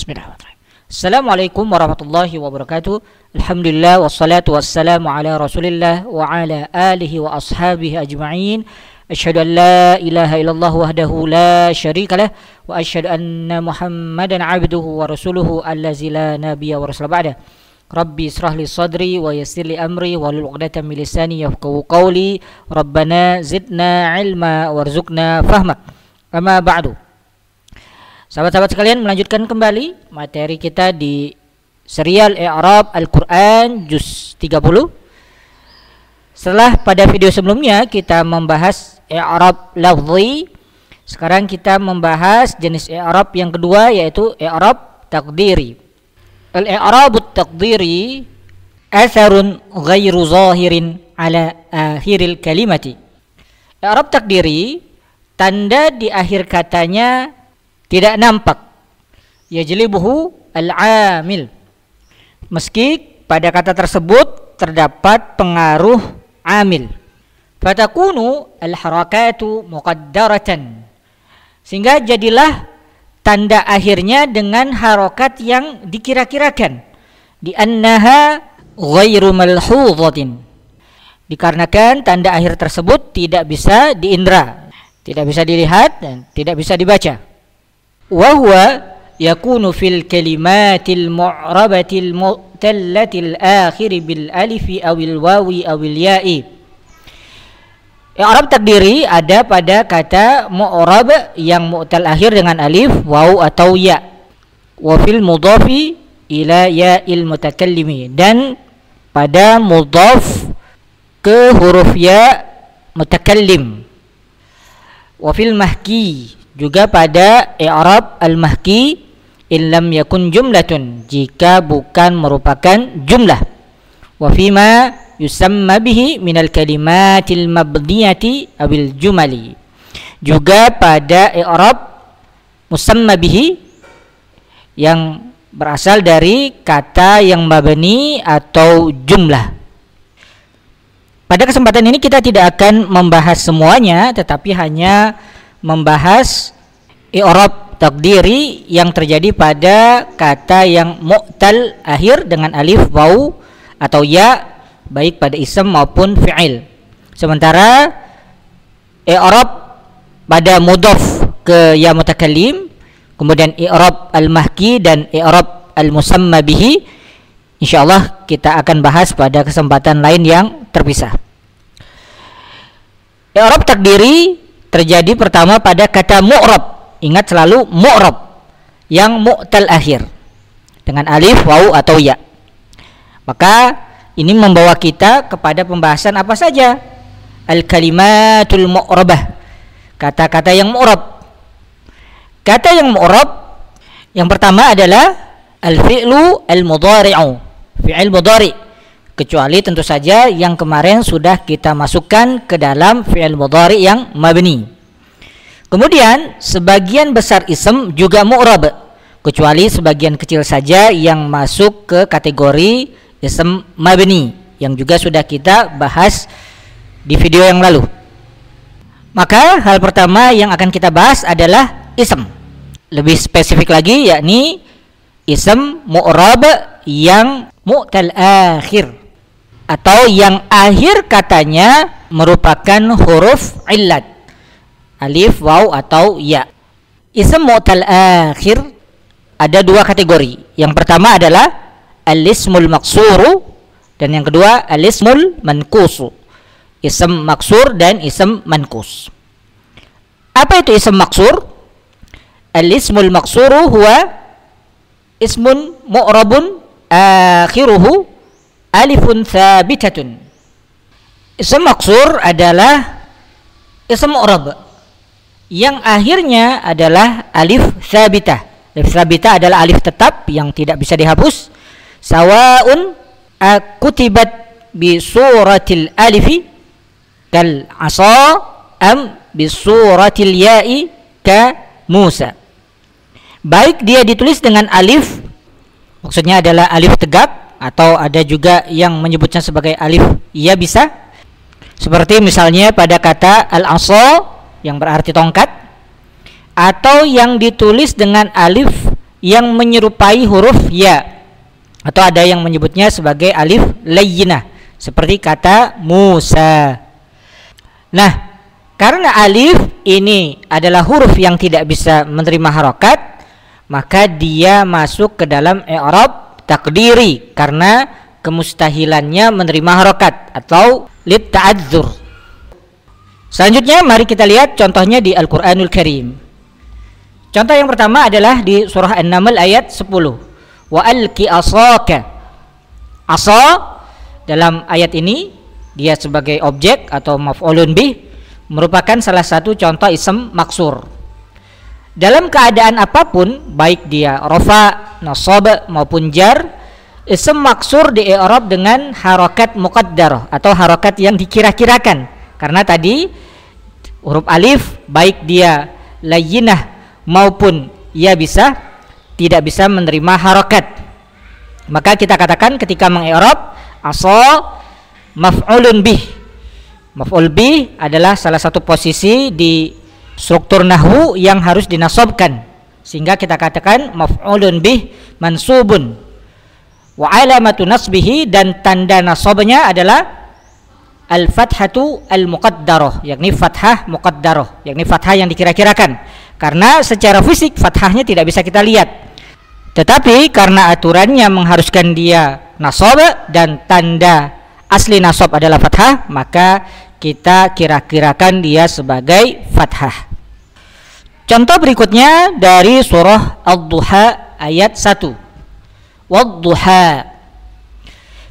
Bismillahirrahmanirrahim. Assalamualaikum warahmatullahi wabarakatuh. Alhamdulillah wassalatu wassalamu ala Rasulillah wa ala alihi wa ashabihi ajma'in. Asyhadu an la ilaha illallah wahdahu la syarika lah wa asyhadu anna Muhammadan abduhu wa rasuluhu allazi la nabiyya wa rasul ba'da. Rabbi israh li sadri wa yassir li amri wahlul 'uqdatam min lisani yafqahu qawli. Rabbana zidna ilma warzuqna fahma. Amma ba'du. Sahabat-sahabat sekalian, melanjutkan kembali materi kita di serial I'rab Al-Quran Juz 30. Setelah pada video sebelumnya kita membahas I'rab lafzi, sekarang kita membahas jenis I'rab yang kedua, yaitu I'rab taqdiri. Al-I'rab taqdiri atharun ghairu zahirin ala akhiril kalimati. I'rab taqdiri, tanda di akhir katanya tidak nampak, yajlibuhu al-amil, meski pada kata tersebut terdapat pengaruh amil. Fatakunu al-harakatu muqaddaratan, sehingga jadilah tanda akhirnya dengan harokat yang dikira-kirakan. Di annaha ghairu malhudhatin, dikarenakan tanda akhir tersebut tidak bisa diindra, tidak bisa dilihat dan tidak bisa dibaca. Wa huwa yakunu fil kalimatil mu'rabatil mu'tallatil akhir bil alifi awil wawi awil ya'i. I'rab taqdiri ada pada kata mu'rab yang mu'tal akhir dengan alif, waw atau ya. Wa fil mudhafi ila ya'il mutakallimi, dan pada mudhaf ke huruf ya mutakallim. Wa fil mahki, juga pada i'rab al-mahki in lam yakun jumlatun, jika bukan merupakan jumlah. Wa fima yusamma bihi minal kalimatil mabniyati abil jumali, juga pada i'rab musamma bihi yang berasal dari kata yang mabni atau jumlah. Pada kesempatan ini kita tidak akan membahas semuanya, tetapi hanya membahas i'rab taqdiri yang terjadi pada kata yang mu'tal akhir dengan alif, waw atau ya, baik pada ism maupun fi'il. Sementara i'rab pada mudhaf ke ya mutakallim, kemudian i'rab al-mahki dan i'rab al-musamma bihi, insyaallah kita akan bahas pada kesempatan lain yang terpisah. I'rab taqdiri terjadi pertama pada kata mu'rab. Ingat selalu mu'rab yang mu'tal akhir dengan alif, waw atau ya. Maka ini membawa kita kepada pembahasan apa saja al-kalimatul mu'rabah, kata-kata yang mu'rab. Kata yang mu'rab yang pertama adalah al-fi'lu al-mudhari'u, fi'il mudhari', kecuali tentu saja yang kemarin sudah kita masukkan ke dalam fi'il mudhari' yang mabni. Kemudian sebagian besar ism juga mu'rab, kecuali sebagian kecil saja yang masuk ke kategori ism mabni yang juga sudah kita bahas di video yang lalu. Maka hal pertama yang akan kita bahas adalah ism. Lebih spesifik lagi, yakni ism mu'rab yang mu'tal akhir, atau yang akhir katanya merupakan huruf illat, alif, waw atau ya. Ism mu'tal akhir ada dua kategori. Yang pertama adalah al-ismul maksuru, dan yang kedua al-ismul mankusu. Ism maksur dan ism mankus. Apa itu ism maksur? Al-ismul maksuru huwa ismun mu'rabun akhiruhu alifun thabitatun. Ism maksur adalah ism mu'rab yang akhirnya adalah alif thabitah. Alif thabitah adalah alif tetap yang tidak bisa dihapus. Sawaun kutibat bi suratil alifi kal asa am bi suratil ya'i ka Musa. Baik dia ditulis dengan alif, maksudnya adalah alif tegak, atau ada juga yang menyebutnya sebagai alif ya bisa, seperti misalnya pada kata al-asa yang berarti tongkat, atau yang ditulis dengan alif yang menyerupai huruf ya, atau ada yang menyebutnya sebagai alif layyinah, seperti kata Musa. Nah, karena alif ini adalah huruf yang tidak bisa menerima harokat, maka dia masuk ke dalam i'rab takdiri karena kemustahilannya menerima harokat atau lit ta'adzur. Selanjutnya mari kita lihat contohnya di Al-Qur'anul Karim. Contoh yang pertama adalah di surah An-Naml ayat 10. Wa alqi asaka. Asa dalam ayat ini dia sebagai objek atau maf'ulun bih, merupakan salah satu contoh ism maksur. Dalam keadaan apapun, baik dia rafa, nasab maupun jar, ism maksur di i'rab dengan harokat muqaddarah atau harokat yang dikira-kirakan. Karena tadi huruf alif baik dia layyinah maupun ya tidak bisa menerima harokat. Maka kita katakan ketika mengi'rab asa maf'ulun bih. Maf'ul bih adalah salah satu posisi di struktur nahwu yang harus dinasabkan, sehingga kita katakan maf'ulun bih mansubun. Wa alamatu nasbihi, dan tanda nasabnya adalah al-fathatu al-muqaddarah, yakni fathah muqaddarah, yakni fathah yang dikira-kirakan. Karena secara fisik fathahnya tidak bisa kita lihat, tetapi karena aturannya mengharuskan dia nasab dan tanda asli nasab adalah fathah, maka kita kira-kirakan dia sebagai fathah. Contoh berikutnya dari surah Ad-Duha ayat 1. Wad-duha.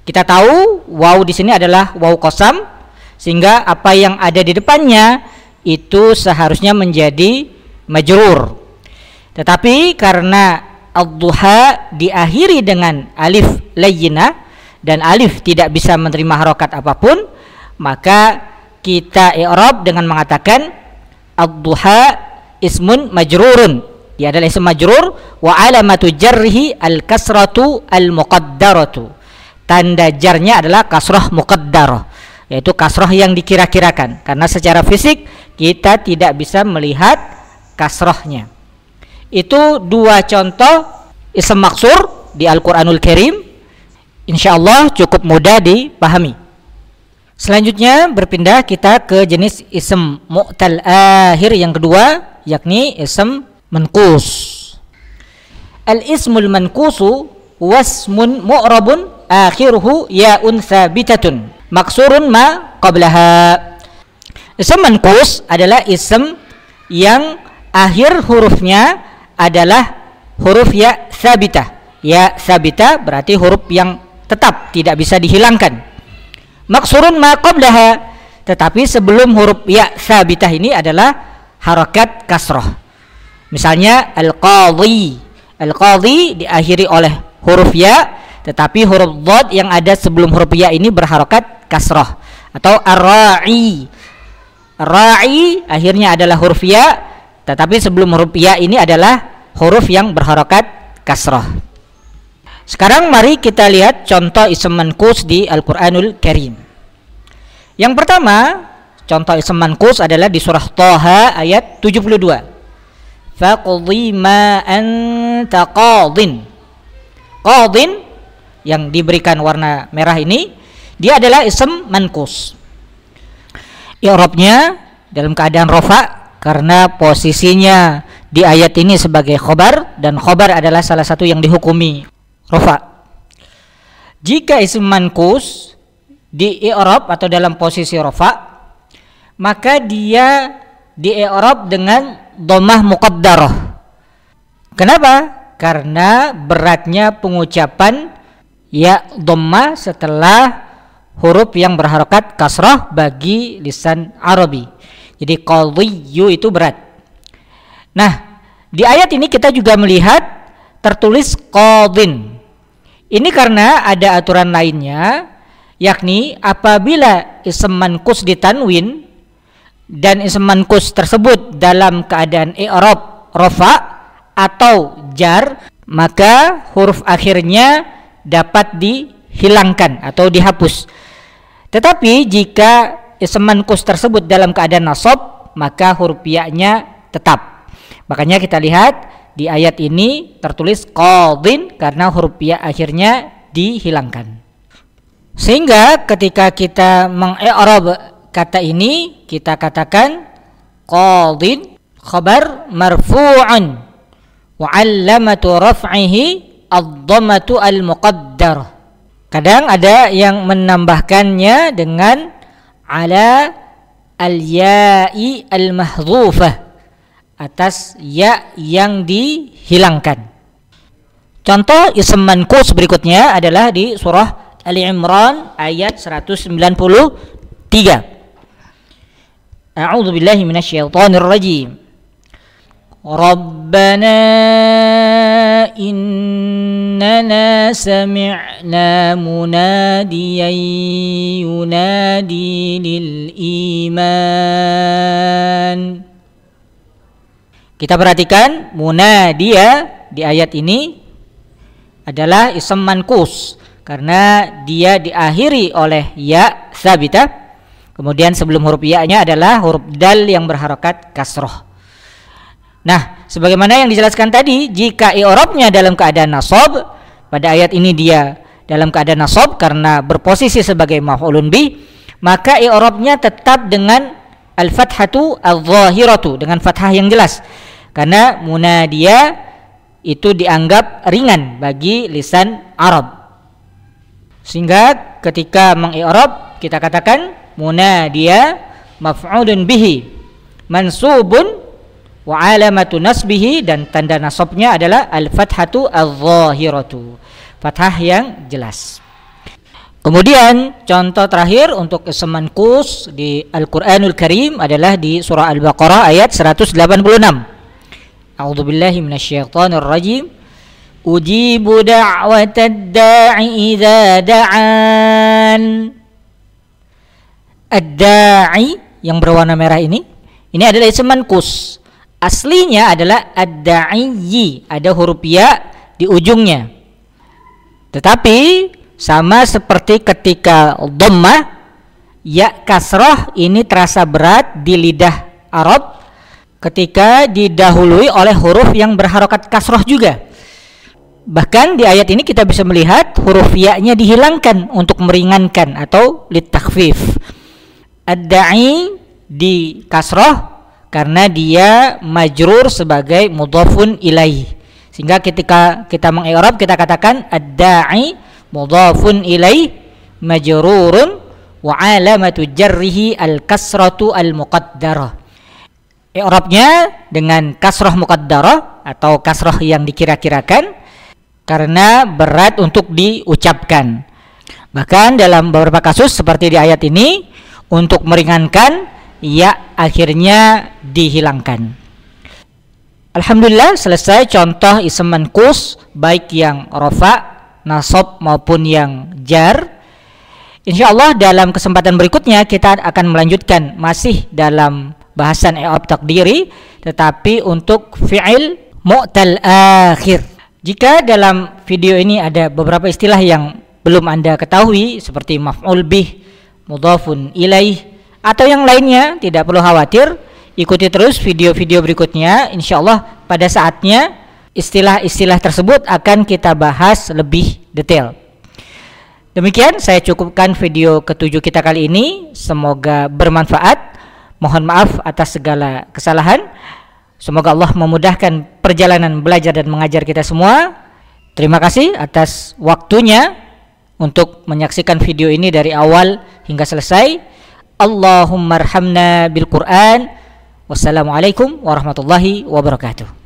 Kita tahu waw di sini adalah waw qasam, sehingga apa yang ada di depannya itu seharusnya menjadi majrur. Tetapi karena ad-duha diakhiri dengan alif layyinah dan alif tidak bisa menerima harokat apapun, maka kita i'rab dengan mengatakan ad-duha ismun majrurun. Dia adalah ism majrur wa alamatu jarrihi al-kasratu al-muqaddaratu. Tanda jarnya adalah kasrah muqaddarah, yaitu kasrah yang dikira-kirakan, karena secara fisik kita tidak bisa melihat kasrahnya. Itu dua contoh ism maksur di Al-Qur'anul Karim. Insyaallah cukup mudah dipahami. Selanjutnya berpindah kita ke jenis ism mu'tal akhir yang kedua, yakni ism manqus. Al-ismul manqusu wasmun mu'rabun akhiruhu ya'un thabitatun maksurun ma qablaha. Ism manqus adalah ism yang akhir hurufnya adalah huruf ya thabitah. Ya thabitah berarti huruf yang tetap, tidak bisa dihilangkan. Maksurun ma qablaha, tetapi sebelum huruf ya thabitah ini adalah harakat kasrah. Misalnya al-qadhi. Al-qadhi diakhiri oleh huruf ya, tetapi huruf dhad yang ada sebelum huruf ya ini berharakat kasrah. Atau ar-ra'i. Ar-ra'i akhirnya adalah huruf ya, tetapi sebelum huruf ya ini adalah huruf yang berharakat kasrah. Sekarang mari kita lihat contoh ism manqus di Al-Qur'anul Karim. Yang pertama, contoh ism manqus adalah di surah Thaha ayat 72. Faqdi ma anta qadin. Qadin yang diberikan warna merah ini, dia adalah ism manqus. I'rabnya dalam keadaan rafa karena posisinya di ayat ini sebagai khobar, dan khobar adalah salah satu yang dihukumi rafa. Jika ism manqus di i'rab atau dalam posisi rafa, maka dia di i'rab dengan dhammah muqaddarah. Kenapa? Karena beratnya pengucapan ya dhammah setelah huruf yang berharakat kasrah bagi lisan Arabi. Jadi qadhiyu itu berat. Nah, di ayat ini kita juga melihat tertulis qadin. Ini karena ada aturan lainnya, yakni apabila ism manqus ditanwin dan ism manqus tersebut dalam keadaan i'rab rafa atau jar, maka huruf akhirnya dapat dihilangkan atau dihapus. Tetapi jika ism manqus tersebut dalam keadaan nasab, maka huruf ya-nya tetap. Makanya kita lihat di ayat ini tertulis qadin karena huruf ya akhirnya dihilangkan. Sehingga ketika kita mengi'rab kata ini, kita katakan qadin khabar marfu'un wa 'allamatu raf'ihi ad-dhammatu al-muqaddar. Kadang ada yang menambahkannya dengan ala al-ya'i al-mahdhufah, atas ya yang dihilangkan. Contoh ism manqus berikutnya adalah di surah Ali Imran ayat 193. A'udzu billahi minasyaitonir rajim. Rabbana innana sami'na munadiyan yunadi lil iman. Kita perhatikan munadiya di ayat ini adalah ism manqus karena dia diakhiri oleh ya tsabitah. Kemudian sebelum huruf ya-nya adalah huruf dal yang berharokat kasroh. Nah, sebagaimana yang dijelaskan tadi, jika i'rabnya dalam keadaan nasab, pada ayat ini dia dalam keadaan nasab karena berposisi sebagai maf'ulun bih, maka i'rabnya tetap dengan al-fathatu adh-dhahiratu, dengan fathah yang jelas. Karena munadiya itu dianggap ringan bagi lisan Arab. Sehingga ketika mengi'rab kita katakan munadiya maf'ulun bihi mansubun wa alamatu nasbihi, dan tanda nasabnya adalah al-fathatu adh-dhahiratu, fathah yang jelas. Kemudian contoh terakhir untuk ism manqus di Al-Qur'anul Karim adalah di surah Al-Baqarah ayat 186. A'udzu billahi minasyaitonir rajim. Ujibu da'watad da'i idza da'an. Ad-da'i yang berwarna merah ini adalah ism manqus. Aslinya adalah ad-da'i, ada huruf ya di ujungnya. Tetapi sama seperti ketika dhammah, ya kasrah ini terasa berat di lidah Arab ketika didahului oleh huruf yang berharokat kasroh juga. Bahkan di ayat ini kita bisa melihat huruf ya-nya dihilangkan untuk meringankan atau litakhfif. Ad-da'i di kasroh karena dia majrur sebagai mudhafun ilaih. Sehingga ketika kita mengi'rab kita katakan ad-da'i mudhafun ilaih majrurun wa alamatu jarrihi al-kasratu al-muqaddarah. I'rabnya dengan kasrah muqaddarah atau kasrah yang dikira-kirakan karena berat untuk diucapkan. Bahkan dalam beberapa kasus seperti di ayat ini, untuk meringankan ya akhirnya dihilangkan. Alhamdulillah selesai contoh ism manqus baik yang rafa, nasab maupun yang jar. Insyaallah dalam kesempatan berikutnya kita akan melanjutkan masih dalam bahasan i'rab takdiri, tetapi untuk fi'il mu'tal akhir. Jika dalam video ini ada beberapa istilah yang belum Anda ketahui seperti maf'ul bih, mudhafun ilaih atau yang lainnya, tidak perlu khawatir, ikuti terus video-video berikutnya. Insyaallah pada saatnya istilah-istilah tersebut akan kita bahas lebih detail. Demikian saya cukupkan video ke-7 kita kali ini, semoga bermanfaat. Mohon maaf atas segala kesalahan. Semoga Allah memudahkan perjalanan belajar dan mengajar kita semua. Terima kasih atas waktunya untuk menyaksikan video ini dari awal hingga selesai. Allahumma arhamna bil Qur'an. Wassalamualaikum warahmatullahi wabarakatuh.